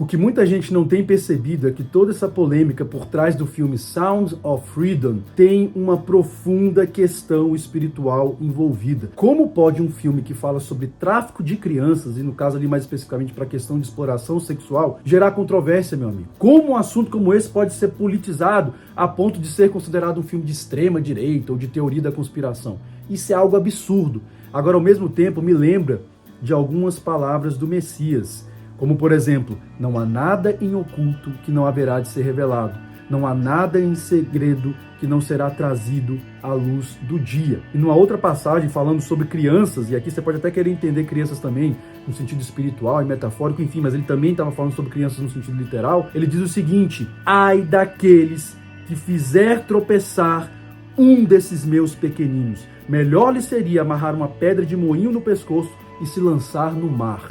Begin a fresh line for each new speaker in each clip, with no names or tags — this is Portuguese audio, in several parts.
O que muita gente não tem percebido é que toda essa polêmica por trás do filme Sound of Freedom tem uma profunda questão espiritual envolvida. Como pode um filme que fala sobre tráfico de crianças, e no caso ali mais especificamente para a questão de exploração sexual, gerar controvérsia, meu amigo? Como um assunto como esse pode ser politizado a ponto de ser considerado um filme de extrema direita ou de teoria da conspiração? Isso é algo absurdo. Agora, ao mesmo tempo, me lembra de algumas palavras do Messias, como, por exemplo, não há nada em oculto que não haverá de ser revelado. Não há nada em segredo que não será trazido à luz do dia. E numa outra passagem, falando sobre crianças, e aqui você pode até querer entender crianças também, no sentido espiritual e metafórico, enfim, mas ele também estava falando sobre crianças no sentido literal, ele diz o seguinte: ai daqueles que fizer tropeçar um desses meus pequeninos. Melhor lhe seria amarrar uma pedra de moinho no pescoço e se lançar no mar.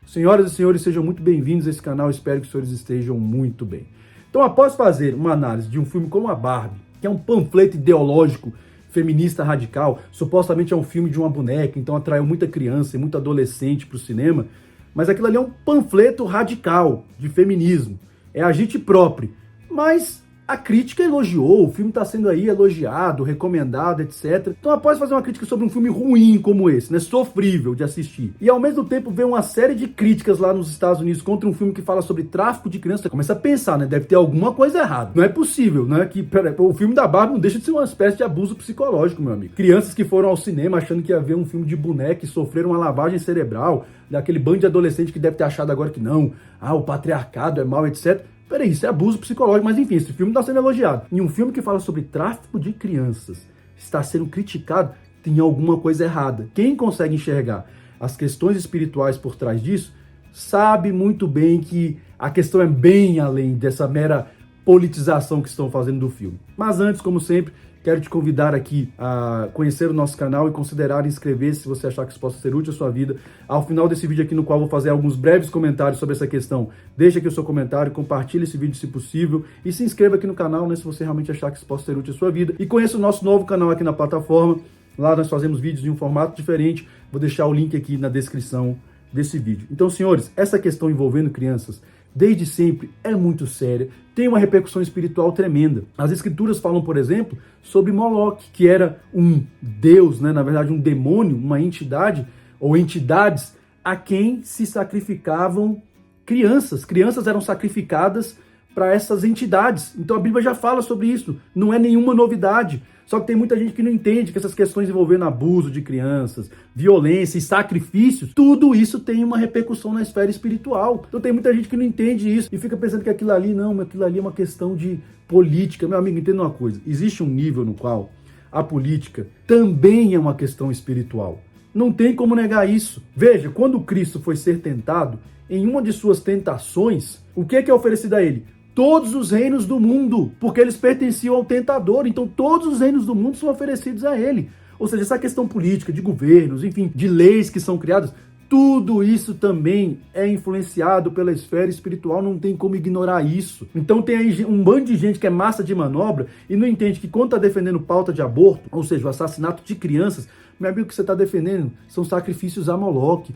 Senhoras e senhores, sejam muito bem-vindos a esse canal, espero que os senhores estejam muito bem. Então, após fazer uma análise de um filme como a Barbie, que é um panfleto ideológico feminista radical, supostamente é um filme de uma boneca, então atraiu muita criança e muito adolescente para o cinema, mas aquilo ali é um panfleto radical de feminismo, é agite próprio, mas a crítica elogiou, o filme está sendo aí elogiado, recomendado, etc. Então, após fazer uma crítica sobre um filme ruim como esse, né, sofrível de assistir, e ao mesmo tempo ver uma série de críticas lá nos Estados Unidos contra um filme que fala sobre tráfico de crianças, você começa a pensar, né, deve ter alguma coisa errada. Não é possível, né, que o filme da Barbie não deixa de ser uma espécie de abuso psicológico, meu amigo. Crianças que foram ao cinema achando que ia ver um filme de boneca e sofreram uma lavagem cerebral, daquele bando de adolescente que deve ter achado agora que não, o patriarcado é mal, etc. Peraí, isso é abuso psicológico, mas enfim, esse filme está sendo elogiado. E um filme que fala sobre tráfico de crianças está sendo criticado, tem alguma coisa errada. Quem consegue enxergar as questões espirituais por trás disso, sabe muito bem que a questão é bem além dessa mera politização que estão fazendo do filme. Mas antes, como sempre, quero te convidar aqui a conhecer o nosso canal e considerar inscrever-se se você achar que isso possa ser útil à sua vida. Ao final desse vídeo aqui, no qual vou fazer alguns breves comentários sobre essa questão, deixa aqui o seu comentário, compartilhe esse vídeo se possível e se inscreva aqui no canal, né, se você realmente achar que isso possa ser útil à sua vida. E conheça o nosso novo canal aqui na plataforma. Lá nós fazemos vídeos em um formato diferente. Vou deixar o link aqui na descrição desse vídeo. Então, senhores, essa questão envolvendo crianças desde sempre é muito séria, tem uma repercussão espiritual tremenda. As escrituras falam, por exemplo, sobre Moloque, que era um deus, né, na verdade um demônio, uma entidade ou entidades a quem se sacrificavam crianças. Crianças eram sacrificadas para essas entidades. Então a Bíblia já fala sobre isso, não é nenhuma novidade. Só que tem muita gente que não entende que essas questões envolvendo abuso de crianças, violência e sacrifícios, tudo isso tem uma repercussão na esfera espiritual. Então tem muita gente que não entende isso e fica pensando que aquilo ali é uma questão de política. Meu amigo, entenda uma coisa, existe um nível no qual a política também é uma questão espiritual. Não tem como negar isso. Veja, quando Cristo foi ser tentado, em uma de suas tentações, o que é oferecido a ele? Todos os reinos do mundo, porque eles pertenciam ao tentador, então todos os reinos do mundo são oferecidos a ele. Ou seja, essa questão política, de governos, enfim, de leis que são criadas, tudo isso também é influenciado pela esfera espiritual, não tem como ignorar isso. Então tem aí um bando de gente que é massa de manobra e não entende que quando está defendendo pauta de aborto, ou seja, o assassinato de crianças, meu amigo, o que você está defendendo são sacrifícios a Moloque.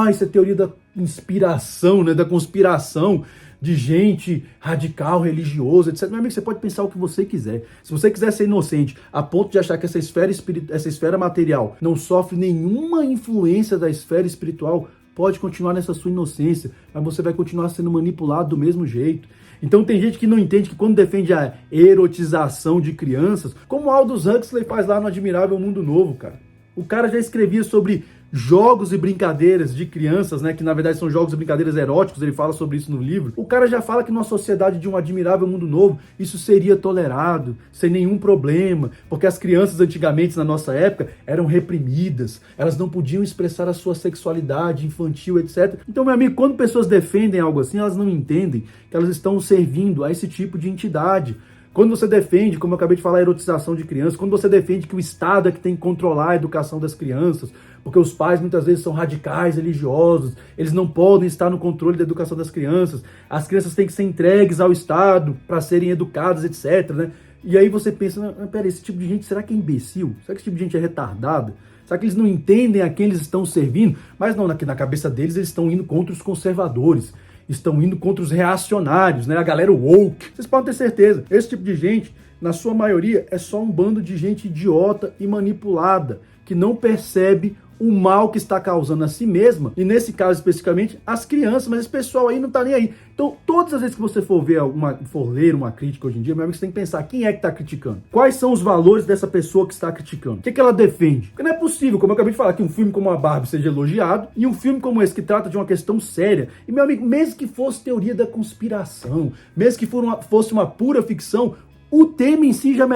Isso é teoria da inspiração, né, da conspiração de gente radical, religiosa, etc. Meu amigo, você pode pensar o que você quiser. Se você quiser ser inocente a ponto de achar que essa esfera material não sofre nenhuma influência da esfera espiritual, pode continuar nessa sua inocência, mas você vai continuar sendo manipulado do mesmo jeito. Então tem gente que não entende que quando defende a erotização de crianças, como Aldous Huxley faz lá no Admirável Mundo Novo, cara. O cara já escrevia sobre jogos e brincadeiras de crianças, né, que na verdade são jogos e brincadeiras eróticos, ele fala sobre isso no livro. O cara já fala que numa sociedade de um admirável mundo novo, isso seria tolerado, sem nenhum problema, porque as crianças antigamente, na nossa época, eram reprimidas, elas não podiam expressar a sua sexualidade infantil, etc. Então, meu amigo, quando pessoas defendem algo assim, elas não entendem que elas estão servindo a esse tipo de entidade. Quando você defende, como eu acabei de falar, a erotização de crianças, quando você defende que o Estado é que tem que controlar a educação das crianças, porque os pais muitas vezes são radicais, religiosos, eles não podem estar no controle da educação das crianças, as crianças têm que ser entregues ao Estado para serem educadas, etc., né? E aí você pensa, peraí, esse tipo de gente, será que é imbecil? Será que esse tipo de gente é retardada? Será que eles não entendem a quem eles estão servindo? Mas não, na cabeça deles eles estão indo contra os conservadores, estão indo contra os reacionários, né? A galera woke. Vocês podem ter certeza, esse tipo de gente, na sua maioria, é só um bando de gente idiota e manipulada, que não percebe o mal que está causando a si mesma, e nesse caso especificamente, as crianças, mas esse pessoal aí não tá nem aí. Então, todas as vezes que você for ler uma crítica hoje em dia, meu amigo, você tem que pensar, quem é que está criticando? Quais são os valores dessa pessoa que está criticando? O que ela defende? Porque não é possível, como eu acabei de falar, que um filme como a Barbie seja elogiado, e um filme como esse, que trata de uma questão séria, e meu amigo, mesmo que fosse teoria da conspiração, mesmo que fosse uma pura ficção, o tema em si já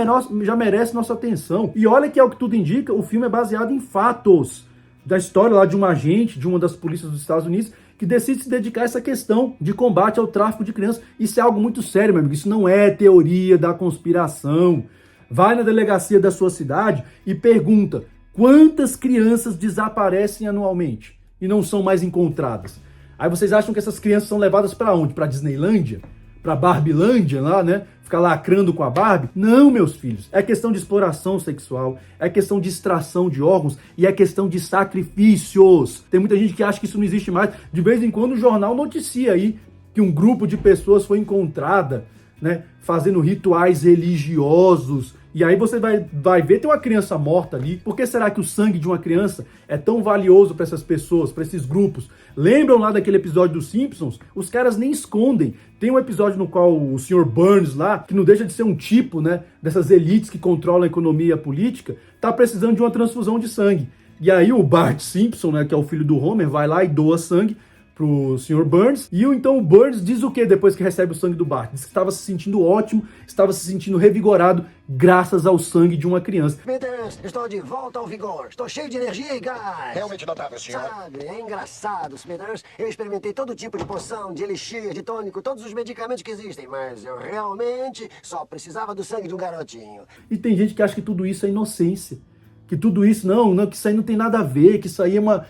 merece nossa atenção. E olha que, ao que tudo indica, o filme é baseado em fatos da história lá de um agente de uma das polícias dos Estados Unidos que decide se dedicar a essa questão de combate ao tráfico de crianças. Isso é algo muito sério, meu amigo. Isso não é teoria da conspiração. Vai na delegacia da sua cidade e pergunta quantas crianças desaparecem anualmente e não são mais encontradas. Aí vocês acham que essas crianças são levadas para onde? Para Disneylândia? Para Barbilândia lá, né? Ficar lacrando com a Barbie? Não, meus filhos. É questão de exploração sexual, é questão de extração de órgãos e é questão de sacrifícios. Tem muita gente que acha que isso não existe mais. De vez em quando o jornal noticia aí que um grupo de pessoas foi encontrada, né, fazendo rituais religiosos. E aí você vai ver, tem uma criança morta ali. Por que será que o sangue de uma criança é tão valioso para essas pessoas, para esses grupos? Lembram lá daquele episódio dos Simpsons? Os caras nem escondem. Tem um episódio no qual o Sr. Burns lá, que não deixa de ser um tipo, né, dessas elites que controlam a economia e a política, tá precisando de uma transfusão de sangue. E aí o Bart Simpson, né, que é o filho do Homer, vai lá e doa sangue pro Sr. Burns, e então o Burns diz o que depois que recebe o sangue do Bart? Diz que estava se sentindo ótimo, estava se sentindo revigorado graças ao sangue de uma criança.
Smithers, estou de volta ao vigor, estou cheio de energia e gás.
Realmente notável, senhor.
Sabe, é engraçado, Smithers. Eu experimentei todo tipo de poção, de elixir, de tônico, todos os medicamentos que existem, mas eu realmente só precisava do sangue de um garotinho.
E tem gente que acha que tudo isso é inocência. Que tudo isso, não, que isso aí não tem nada a ver, que isso aí é uma...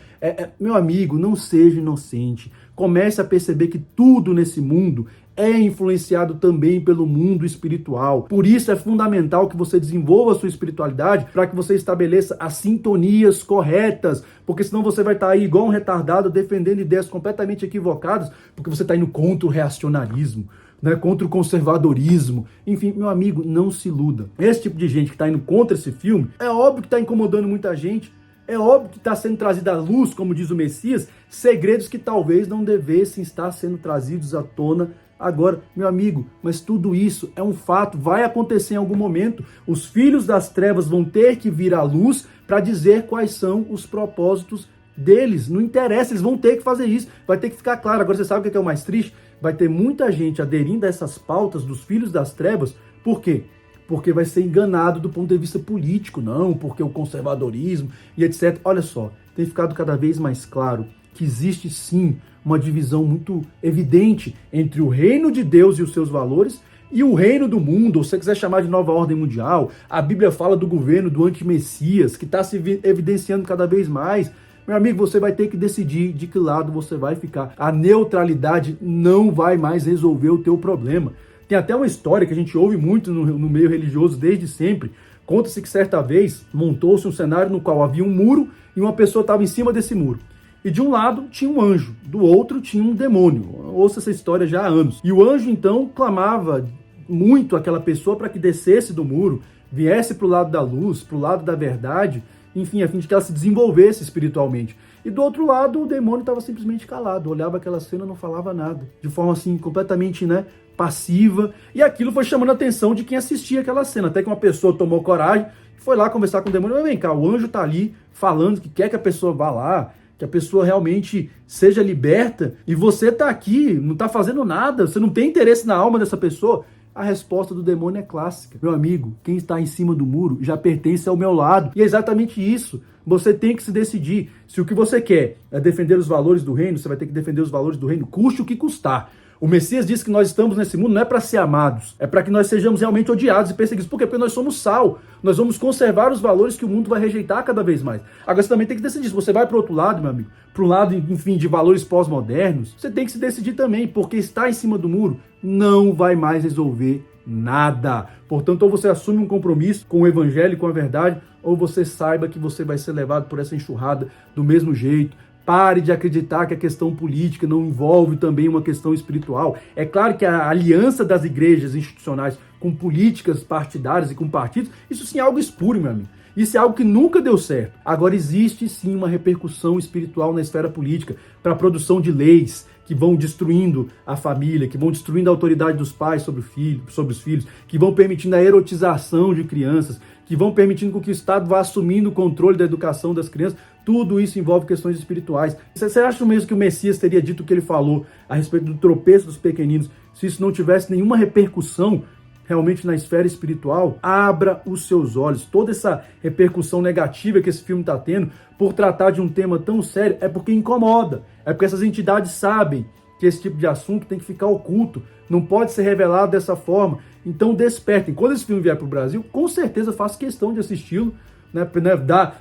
Meu amigo, não seja inocente. Comece a perceber que tudo nesse mundo é influenciado também pelo mundo espiritual. Por isso é fundamental que você desenvolva a sua espiritualidade para que você estabeleça as sintonias corretas, porque senão você vai estar aí igual um retardado defendendo ideias completamente equivocadas, porque você está indo contra o reacionarismo, né, contra o conservadorismo. Enfim, meu amigo, não se iluda. Esse tipo de gente que está indo contra esse filme, é óbvio que está incomodando muita gente, é óbvio que está sendo trazido à luz, como diz o Messias, segredos que talvez não devessem estar sendo trazidos à tona agora. Meu amigo, mas tudo isso é um fato, vai acontecer em algum momento. Os filhos das trevas vão ter que vir à luz para dizer quais são os propósitos deles. Não interessa, eles vão ter que fazer isso, vai ter que ficar claro. Agora você sabe o que é o mais triste? Vai ter muita gente aderindo a essas pautas dos filhos das trevas. Por quê? Porque vai ser enganado do ponto de vista político, não, porque o conservadorismo e etc. Olha só, tem ficado cada vez mais claro que existe sim uma divisão muito evidente entre o reino de Deus e os seus valores e o reino do mundo, ou se você quiser chamar de nova ordem mundial. A Bíblia fala do governo do anti-messias, que está se evidenciando cada vez mais. Meu amigo, você vai ter que decidir de que lado você vai ficar. A neutralidade não vai mais resolver o teu problema. Tem até uma história que a gente ouve muito no meio religioso desde sempre. Conta-se que certa vez montou-se um cenário no qual havia um muro e uma pessoa estava em cima desse muro. E de um lado tinha um anjo, do outro tinha um demônio. Ouça essa história já há anos. E o anjo então clamava muito aquela pessoa para que descesse do muro, viesse para o lado da luz, para o lado da verdade, enfim, a fim de que ela se desenvolvesse espiritualmente. E do outro lado, o demônio estava simplesmente calado, olhava aquela cena e não falava nada, de forma assim, completamente, né, passiva. E aquilo foi chamando a atenção de quem assistia aquela cena, até que uma pessoa tomou coragem, foi lá conversar com o demônio, mas vem cá, o anjo está ali falando que quer que a pessoa vá lá, que a pessoa realmente seja liberta, e você está aqui, não está fazendo nada, você não tem interesse na alma dessa pessoa. A resposta do demônio é clássica. Meu amigo, quem está em cima do muro já pertence ao meu lado. E é exatamente isso. Você tem que se decidir. Se o que você quer é defender os valores do reino, você vai ter que defender os valores do reino, custe o que custar. O Messias disse que nós estamos nesse mundo não é para ser amados, é para que nós sejamos realmente odiados e perseguidos. Por quê? Porque nós somos sal. Nós vamos conservar os valores que o mundo vai rejeitar cada vez mais. Agora você também tem que decidir. Se você vai para o outro lado, meu amigo, para um lado, enfim, de valores pós-modernos, você tem que se decidir também, porque estar em cima do muro não vai mais resolver nada. Portanto, ou você assume um compromisso com o evangelho e com a verdade, ou você saiba que você vai ser levado por essa enxurrada do mesmo jeito. Pare de acreditar que a questão política não envolve também uma questão espiritual. É claro que a aliança das igrejas institucionais com políticas partidárias e com partidos, isso sim é algo espúrio, meu amigo. Isso é algo que nunca deu certo. Agora, existe sim uma repercussão espiritual na esfera política para a produção de leis que vão destruindo a família, que vão destruindo a autoridade dos pais sobre os filhos, que vão permitindo a erotização de crianças, que vão permitindo que o Estado vá assumindo o controle da educação das crianças. Tudo isso envolve questões espirituais. Você acha mesmo que o Messias teria dito o que ele falou a respeito do tropeço dos pequeninos se isso não tivesse nenhuma repercussão realmente na esfera espiritual? Abra os seus olhos. Toda essa repercussão negativa que esse filme está tendo por tratar de um tema tão sério é porque incomoda. É porque essas entidades sabem que esse tipo de assunto tem que ficar oculto, não pode ser revelado dessa forma. Então despertem. Quando esse filme vier para o Brasil, com certeza faço questão de assisti-lo, né,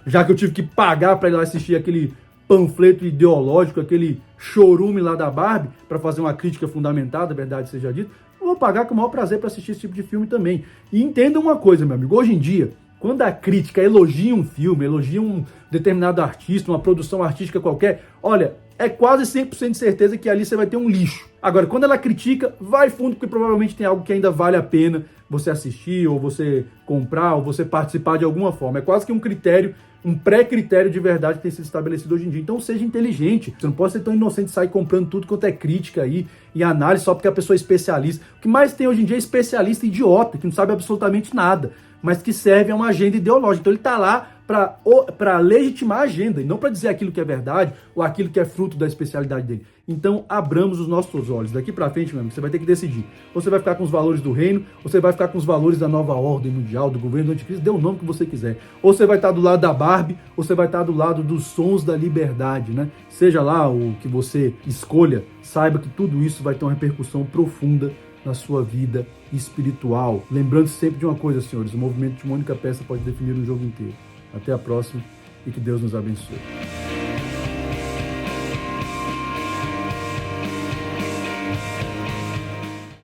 já que eu tive que pagar para ir lá assistir aquele panfleto ideológico, aquele chorume lá da Barbie, para fazer uma crítica fundamentada, a verdade seja dita. Eu vou pagar com o maior prazer para assistir esse tipo de filme também. E entenda uma coisa, meu amigo, hoje em dia, quando a crítica elogia um filme, elogia um determinado artista, uma produção artística qualquer, olha, é quase 100% de certeza que ali você vai ter um lixo. Agora, quando ela critica, vai fundo, porque provavelmente tem algo que ainda vale a pena você assistir, ou você comprar, ou você participar de alguma forma. É quase que um critério, um pré-critério de verdade que tem sido estabelecido hoje em dia. Então seja inteligente. Você não pode ser tão inocente de sair comprando tudo quanto é crítica aí e análise só porque a pessoa é especialista. O que mais tem hoje em dia é especialista idiota, que não sabe absolutamente nada, mas que serve a uma agenda ideológica. Então ele está lá para legitimar a agenda, e não para dizer aquilo que é verdade ou aquilo que é fruto da especialidade dele. Então, abramos os nossos olhos. Daqui para frente, meu amigo, você vai ter que decidir. Ou você vai ficar com os valores do reino, ou você vai ficar com os valores da nova ordem mundial, do governo do anticristo, dê o nome que você quiser. Ou você vai estar do lado da Barbie, ou você vai estar do lado dos sons da liberdade, né? Seja lá o que você escolha, saiba que tudo isso vai ter uma repercussão profunda na sua vida espiritual. Lembrando sempre de uma coisa, senhores, o movimento de uma única peça pode definir um jogo inteiro. Até a próxima e que Deus nos abençoe.